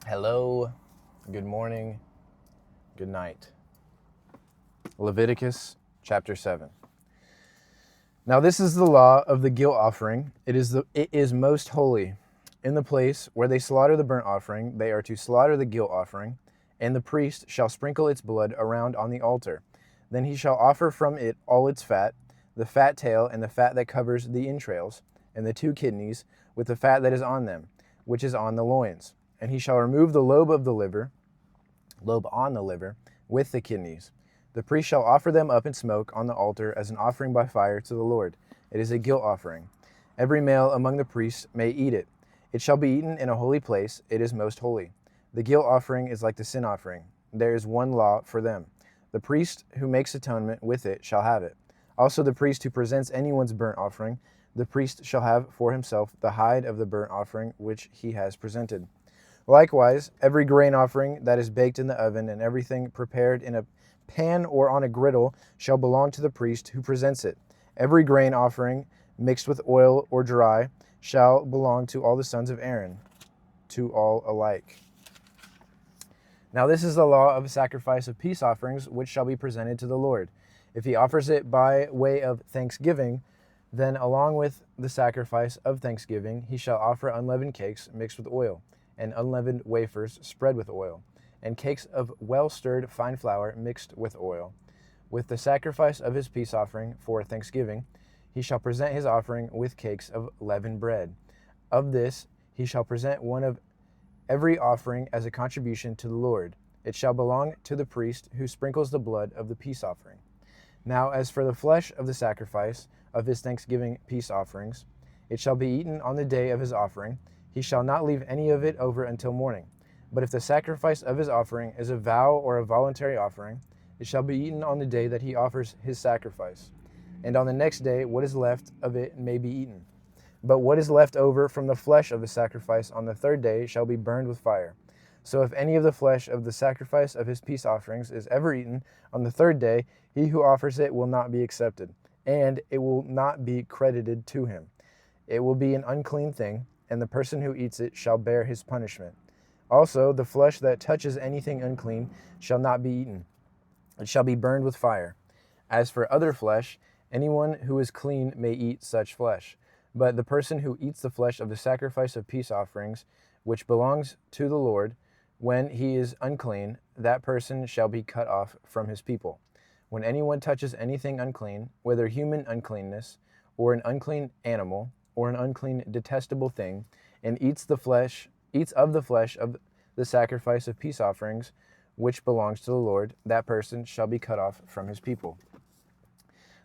Hello, good morning, good night. Leviticus chapter 7. Now this is the law of the guilt offering. It is most holy. In the place where they slaughter the burnt offering, they are to slaughter the guilt offering, and the priest shall sprinkle its blood around on the altar. Then he shall offer from it all its fat, the fat tail and the fat that covers the entrails, and the 2 kidneys, with the fat that is on them, which is on the loins. And he shall remove the lobe on the liver, with the kidneys. The priest shall offer them up in smoke on the altar as an offering by fire to the Lord. It is a guilt offering. Every male among the priests may eat it. It shall be eaten in a holy place. It is most holy. The guilt offering is like the sin offering. There is one law for them. The priest who makes atonement with it shall have it. Also the priest who presents anyone's burnt offering, the priest shall have for himself the hide of the burnt offering which he has presented. Likewise, every grain offering that is baked in the oven and everything prepared in a pan or on a griddle shall belong to the priest who presents it. Every grain offering mixed with oil or dry shall belong to all the sons of Aaron, to all alike. Now this is the law of a sacrifice of peace offerings, which shall be presented to the Lord. If he offers it by way of thanksgiving, then along with the sacrifice of thanksgiving, he shall offer unleavened cakes mixed with oil, and unleavened wafers spread with oil, and cakes of well-stirred fine flour mixed with oil. With the sacrifice of his peace offering for thanksgiving, he shall present his offering with cakes of leavened bread. Of this he shall present one of every offering as a contribution to the Lord. It shall belong to the priest who sprinkles the blood of the peace offering. Now as for the flesh of the sacrifice of his thanksgiving peace offerings, it shall be eaten on the day of his offering. He shall not leave any of it over until morning. But if the sacrifice of his offering is a vow or a voluntary offering, it shall be eaten on the day that he offers his sacrifice. And on the next day what is left of it may be eaten. But what is left over from the flesh of the sacrifice on the 3rd day shall be burned with fire. So if any of the flesh of the sacrifice of his peace offerings is ever eaten on the 3rd day, he who offers it will not be accepted, and it will not be credited to him. It will be an unclean thing, and the person who eats it shall bear his punishment. Also, the flesh that touches anything unclean shall not be eaten. It shall be burned with fire. As for other flesh, anyone who is clean may eat such flesh. But the person who eats the flesh of the sacrifice of peace offerings, which belongs to the Lord, when he is unclean, that person shall be cut off from his people. When anyone touches anything unclean, whether human uncleanness, or an unclean animal, or an unclean detestable thing, and eats of the flesh of the sacrifice of peace offerings, which belongs to the Lord, that person shall be cut off from his people.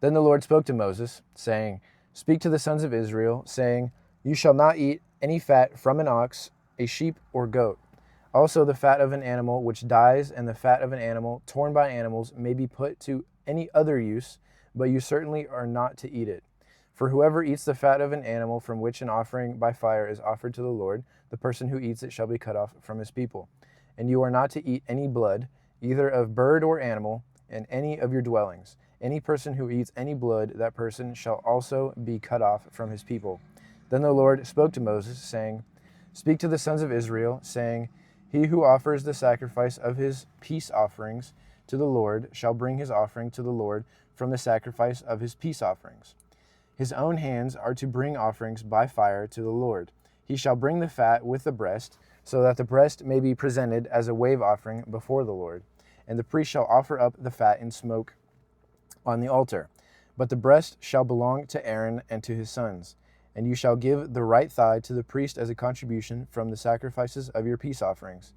Then the Lord spoke to Moses, saying, Speak to the sons of Israel, saying, You shall not eat any fat from an ox, a sheep, or goat. Also the fat of an animal which dies and the fat of an animal torn by animals may be put to any other use, but you certainly are not to eat it. For whoever eats the fat of an animal from which an offering by fire is offered to the Lord, the person who eats it shall be cut off from his people. And you are not to eat any blood, either of bird or animal, in any of your dwellings. Any person who eats any blood, that person shall also be cut off from his people. Then the Lord spoke to Moses, saying, Speak to the sons of Israel, saying, He who offers the sacrifice of his peace offerings to the Lord shall bring his offering to the Lord from the sacrifice of his peace offerings. His own hands are to bring offerings by fire to the Lord. He shall bring the fat with the breast, so that the breast may be presented as a wave offering before the Lord. And the priest shall offer up the fat in smoke on the altar. But the breast shall belong to Aaron and to his sons. And you shall give the right thigh to the priest as a contribution from the sacrifices of your peace offerings.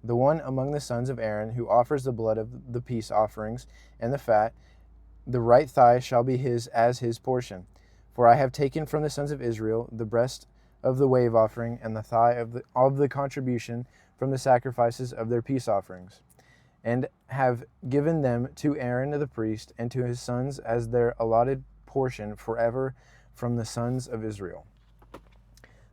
The one among the sons of Aaron who offers the blood of the peace offerings and the fat, the right thigh shall be his as his portion. For I have taken from the sons of Israel the breast of the wave offering and the thigh of the contribution from the sacrifices of their peace offerings, and have given them to Aaron the priest and to his sons as their allotted portion forever from the sons of Israel.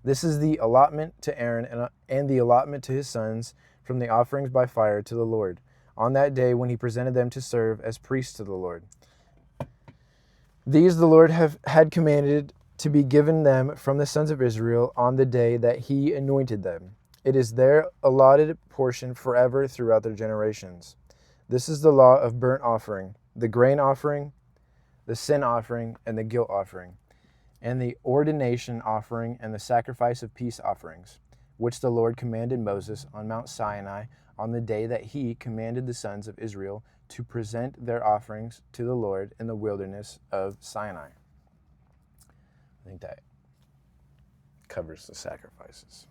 This is the allotment to Aaron and the allotment to his sons from the offerings by fire to the Lord, on that day when he presented them to serve as priests to the Lord. These the Lord had commanded to be given them from the sons of Israel on the day that he anointed them. It is their allotted portion forever throughout their generations. This is the law of burnt offering, the grain offering, the sin offering, and the guilt offering, and the ordination offering and the sacrifice of peace offerings, which the Lord commanded Moses on Mount Sinai on the day that he commanded the sons of Israel to present their offerings to the Lord in the wilderness of Sinai. I think that covers the sacrifices.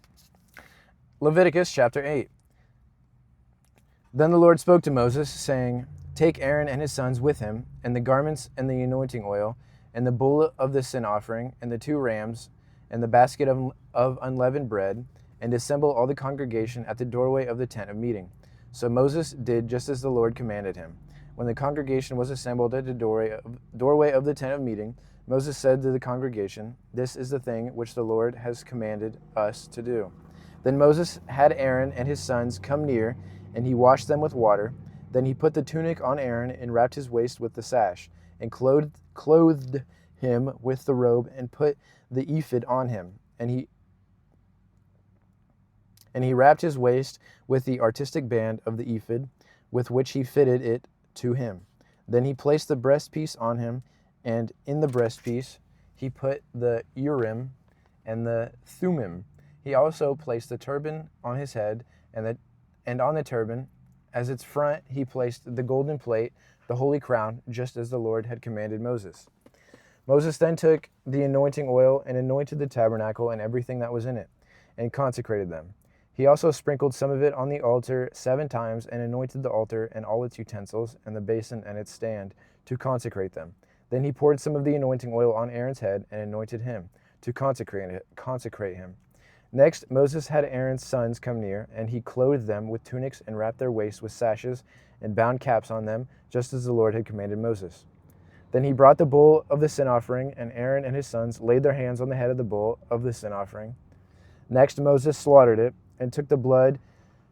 Leviticus chapter 8. Then the Lord spoke to Moses, saying, Take Aaron and his sons with him, and the garments and the anointing oil, and the bull of the sin offering, and the 2 rams, and the basket of unleavened bread, and assemble all the congregation at the doorway of the tent of meeting. So Moses did just as the Lord commanded him. When the congregation was assembled at the doorway of the tent of meeting, Moses said to the congregation, This is the thing which the Lord has commanded us to do. Then Moses had Aaron and his sons come near, and he washed them with water. Then he put the tunic on Aaron and wrapped his waist with the sash, and clothed him with the robe, and put the ephod on him. And he wrapped his waist with the artistic band of the ephod, with which he fitted it to him. Then he placed the breastpiece on him, and in the breastpiece he put the Urim and the Thummim. He also placed the turban on his head, and on the turban, as its front, he placed the golden plate, the holy crown, just as the Lord had commanded Moses. Moses then took the anointing oil and anointed the tabernacle and everything that was in it, and consecrated them. He also sprinkled some of it on the altar 7 times, and anointed the altar and all its utensils, and the basin and its stand, to consecrate them. Then he poured some of the anointing oil on Aaron's head, and anointed him, to consecrate him. Next, Moses had Aaron's sons come near, and he clothed them with tunics and wrapped their waists with sashes and bound caps on them, just as the Lord had commanded Moses. Then he brought the bull of the sin offering, and Aaron and his sons laid their hands on the head of the bull of the sin offering. Next, Moses slaughtered it, and took the blood,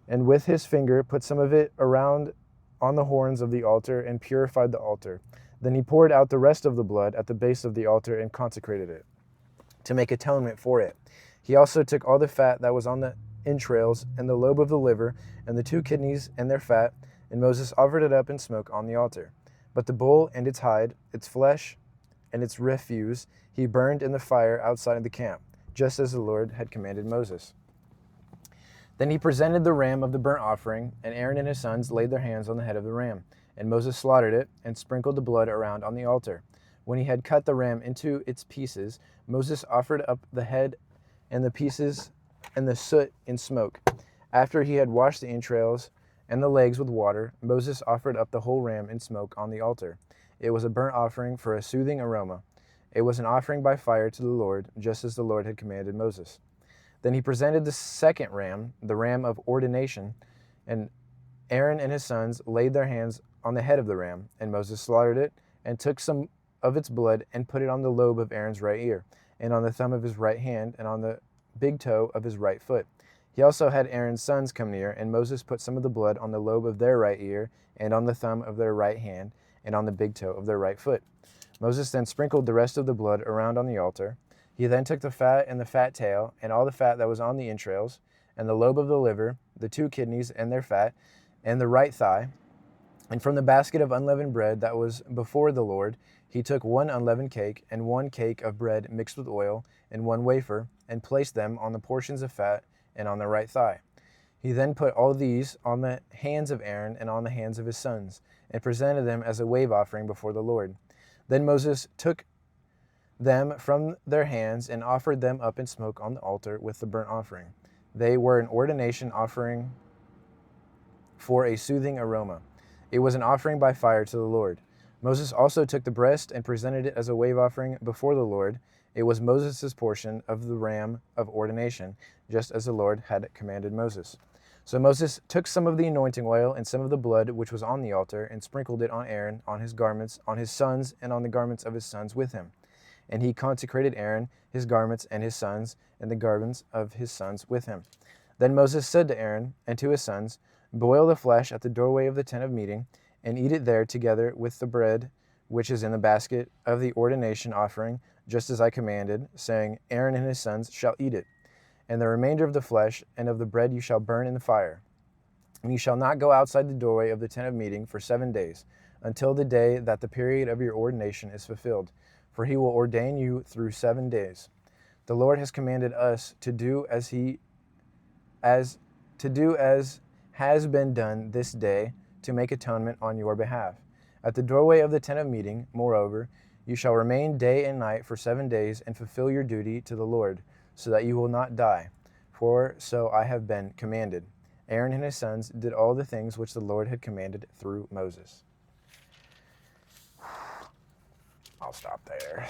and with his finger put some of it around on the horns of the altar, and purified the altar. Then he poured out the rest of the blood at the base of the altar, and consecrated it, to make atonement for it. He also took all the fat that was on the entrails, and the lobe of the liver, and the 2 kidneys and their fat, and Moses offered it up in smoke on the altar. But the bull and its hide, its flesh, and its refuse, he burned in the fire outside of the camp, just as the Lord had commanded Moses. Then he presented the ram of the burnt offering, and Aaron and his sons laid their hands on the head of the ram, and Moses slaughtered it, and sprinkled the blood around on the altar. When he had cut the ram into its pieces, Moses offered up the head and the pieces and the soot in smoke. After he had washed the entrails and the legs with water, Moses offered up the whole ram in smoke on the altar. It was a burnt offering for a soothing aroma. It was an offering by fire to the Lord, just as the Lord had commanded Moses. Then he presented the second ram, the ram of ordination, and Aaron and his sons laid their hands on the head of the ram, and Moses slaughtered it, and took some of its blood, and put it on the lobe of Aaron's right ear, and on the thumb of his right hand, and on the big toe of his right foot. He also had Aaron's sons come near, and Moses put some of the blood on the lobe of their right ear, and on the thumb of their right hand, and on the big toe of their right foot. Moses then sprinkled the rest of the blood around on the altar. He then took the fat and the fat tail, and all the fat that was on the entrails, and the lobe of the liver, the 2 kidneys and their fat, and the right thigh. And from the basket of unleavened bread that was before the Lord, he took 1 unleavened cake, and 1 cake of bread mixed with oil, and 1 wafer, and placed them on the portions of fat and on the right thigh. He then put all these on the hands of Aaron and on the hands of his sons, and presented them as a wave offering before the Lord. Then Moses took them from their hands and offered them up in smoke on the altar with the burnt offering. They were an ordination offering for a soothing aroma. It was an offering by fire to the Lord. Moses also took the breast and presented it as a wave offering before the Lord. It was Moses' portion of the ram of ordination, just as the Lord had commanded Moses. So Moses took some of the anointing oil and some of the blood which was on the altar, and sprinkled it on Aaron, on his garments, on his sons, and on the garments of his sons with him. And he consecrated Aaron, his garments, and his sons, and the garments of his sons with him. Then Moses said to Aaron and to his sons, Boil the flesh at the doorway of the tent of meeting, and eat it there together with the bread which is in the basket of the ordination offering, just as I commanded, saying, Aaron and his sons shall eat it. and the remainder of the flesh and of the bread you shall burn in the fire. And you shall not go outside the doorway of the tent of meeting for 7 days, until the day that the period of your ordination is fulfilled, for he will ordain you through 7 days. The Lord has commanded us to do as has been done this day, to make atonement on your behalf. At the doorway of the tent of meeting, moreover, you shall remain day and night for 7 days, and fulfill your duty to the Lord, so that you will not die. For so I have been commanded. Aaron and his sons did all the things which the Lord had commanded through Moses. I'll stop there.